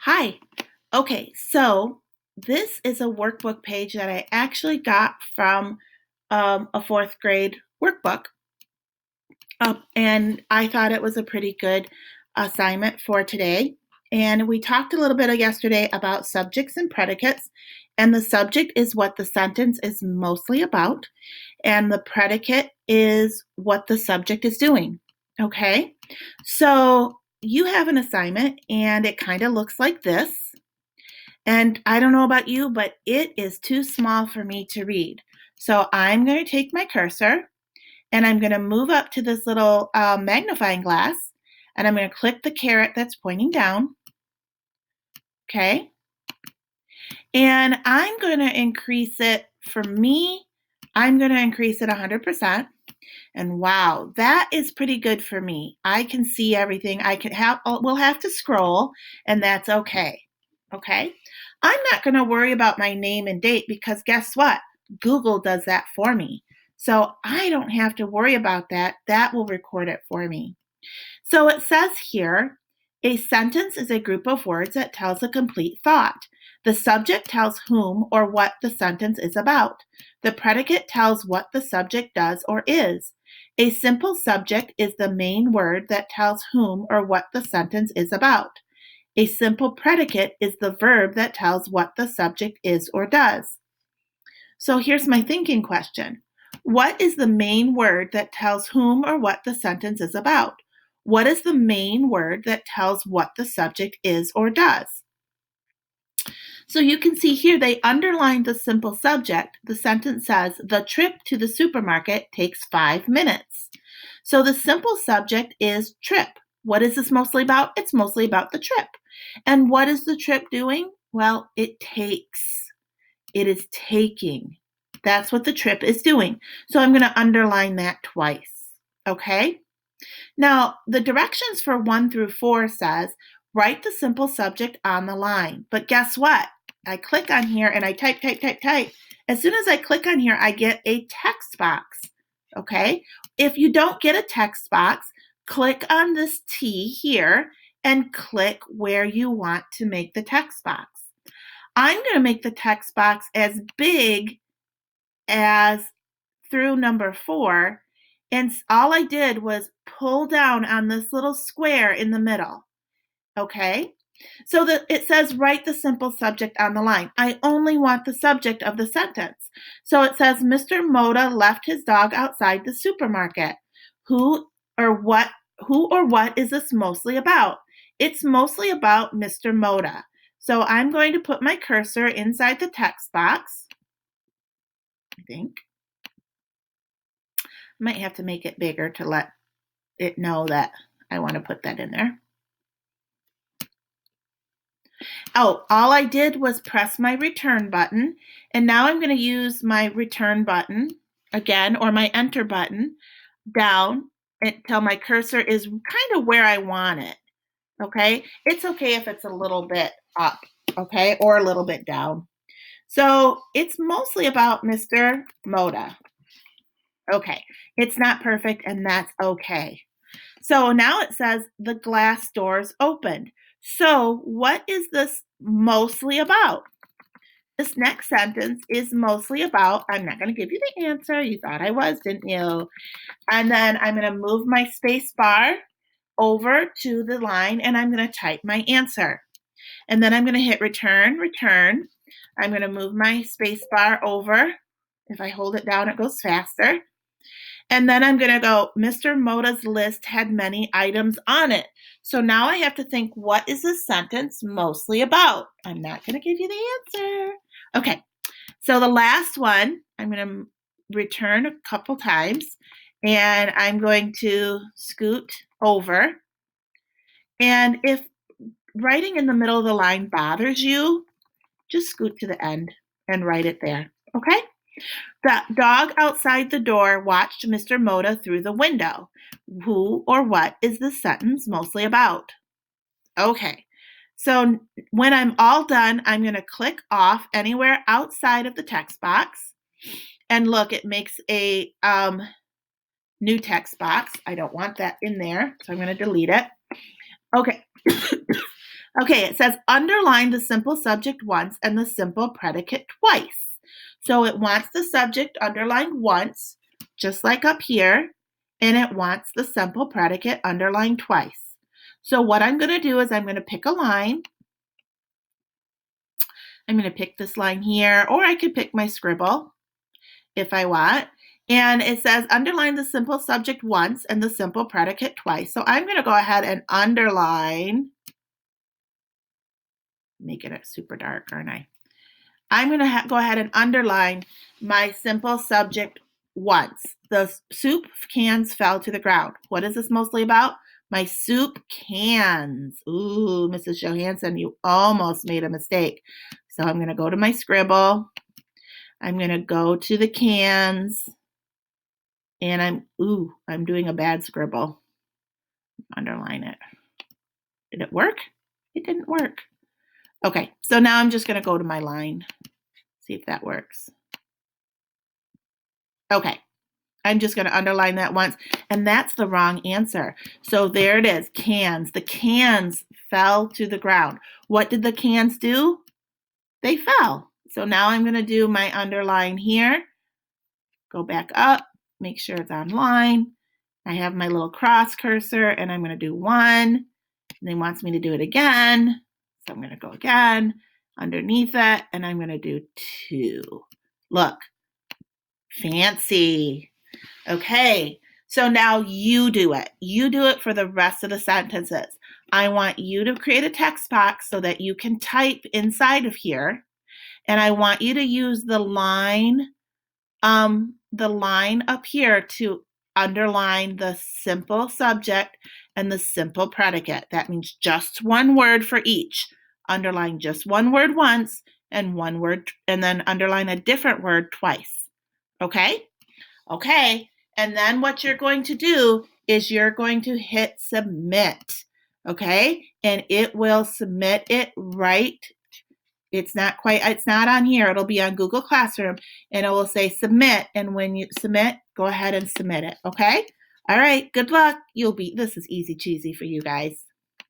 Hi. Okay, so this is a workbook page that I actually got from a fourth grade workbook. And I thought it was a pretty good assignment for today. And we talked a little bit yesterday about subjects and predicates. And the subject is what the sentence is mostly about. And the predicate is what the subject is doing. Okay, so you have an assignment and it kind of looks like this. And I don't know about you, but it is too small for me to read. So I'm going to take my cursor and I'm going to move up to this little magnifying glass and I'm going to click the caret that's pointing down. Okay. And I'm going to increase it, for me, I'm going to increase it 100%. And wow, that is pretty good for me. I can see everything. We'll have to scroll and that's okay. Okay. I'm not going to worry about my name and date because guess what? Google does that for me. So I don't have to worry about that. That will record it for me. So it says here, a sentence is a group of words that tells a complete thought. The subject tells whom or what the sentence is about. The predicate tells what the subject does or is. A simple subject is the main word that tells whom or what the sentence is about. A simple predicate is the verb that tells what the subject is or does. So here's my thinking question. What is the main word that tells whom or what the sentence is about? What is the main word that tells what the subject is or does? So you can see here they underlined the simple subject. The sentence says, the trip to the supermarket takes 5 minutes. So the simple subject is trip. What is this mostly about? It's mostly about the trip. And what is the trip doing? Well, it takes. It is taking. That's what the trip is doing. So I'm going to underline that twice. Okay? Now, the directions for 1 through 4 says, write the simple subject on the line. But guess what? I click on here and I type. As soon as I click on here, I get a text box. Okay? If you don't get a text box, click on this T here and click where you want to make the text box. I'm going to make the text box as big as through number 4. And all I did was pull down on this little square in the middle. Okay? So that it says write the simple subject on the line. I only want the subject of the sentence. So it says Mr. Moda left his dog outside the supermarket. Who or what is this mostly about? It's mostly about Mr. Moda. So I'm going to put my cursor inside the text box. I think. Might have to make it bigger to let it know that I want to put that in there. Oh, all I did was press my return button, and now I'm going to use my return button again, or my enter button, down until my cursor is kind of where I want it. Okay? It's okay if it's a little bit up, okay, or a little bit down. So it's mostly about Mr. Moda. Okay, it's not perfect, and that's okay. So now it says the glass doors opened. So what is this mostly about? This next sentence is mostly about, I'm not going to give you the answer. You thought I was, didn't you? And then I'm going to move my space bar over to the line and I'm going to type my answer. And then I'm going to hit return. I'm going to move my space bar over. If I hold it down, it goes faster. And then I'm going to go, Mr. Moda's list had many items on it. So now I have to think, what is this sentence mostly about? I'm not going to give you the answer. Okay, so the last one, I'm going to return a couple times, and I'm going to scoot over. And if writing in the middle of the line bothers you, just scoot to the end and write it there, okay? The dog outside the door watched Mr. Moda through the window. Who or what is this sentence mostly about? Okay, so when I'm all done, I'm going to click off anywhere outside of the text box. And look, it makes a new text box. I don't want that in there, so I'm going to delete it. Okay. Okay, it says underline the simple subject once and the simple predicate twice. So it wants the subject underlined once, just like up here, and it wants the simple predicate underlined twice. So what I'm going to do is I'm going to pick a line. I'm going to pick this line here, or I could pick my scribble if I want. And it says underline the simple subject once and the simple predicate twice. So I'm going to go ahead and underline, making it super dark, aren't I? I'm going to go ahead and underline my simple subject once. The soup cans fell to the ground. What is this mostly about? My soup cans. Ooh, Mrs. Johansson, you almost made a mistake. So I'm going to go to my scribble. I'm going to go to the cans. And I'm doing a bad scribble. Underline it. Did it work? It didn't work. Okay, so now I'm just going to go to my line. See if that works. Okay, I'm just going to underline that once, and that's the wrong answer. So there it is, cans. The cans fell to the ground. What did the cans do? They fell. So now I'm going to do my underline here. Go back up, make sure it's on line. I have my little cross cursor, and I'm going to do 1. And it wants me to do it again. So I'm going to go again underneath it, and I'm going to do 2. Look, fancy. Okay, so now you do it. You do it for the rest of the sentences. I want you to create a text box so that you can type inside of here. And I want you to use the line up here to underline the simple subject and the simple predicate. That means just one word for each. Underline just one word once and one word, and then underline a different word twice. Okay? Okay. And then what you're going to do is you're going to hit submit. Okay? And it will submit it right. It's not on here. It'll be on Google Classroom, and it will say submit. And when you submit, go ahead and submit it. Okay? All right. Good luck. This is easy cheesy for you guys.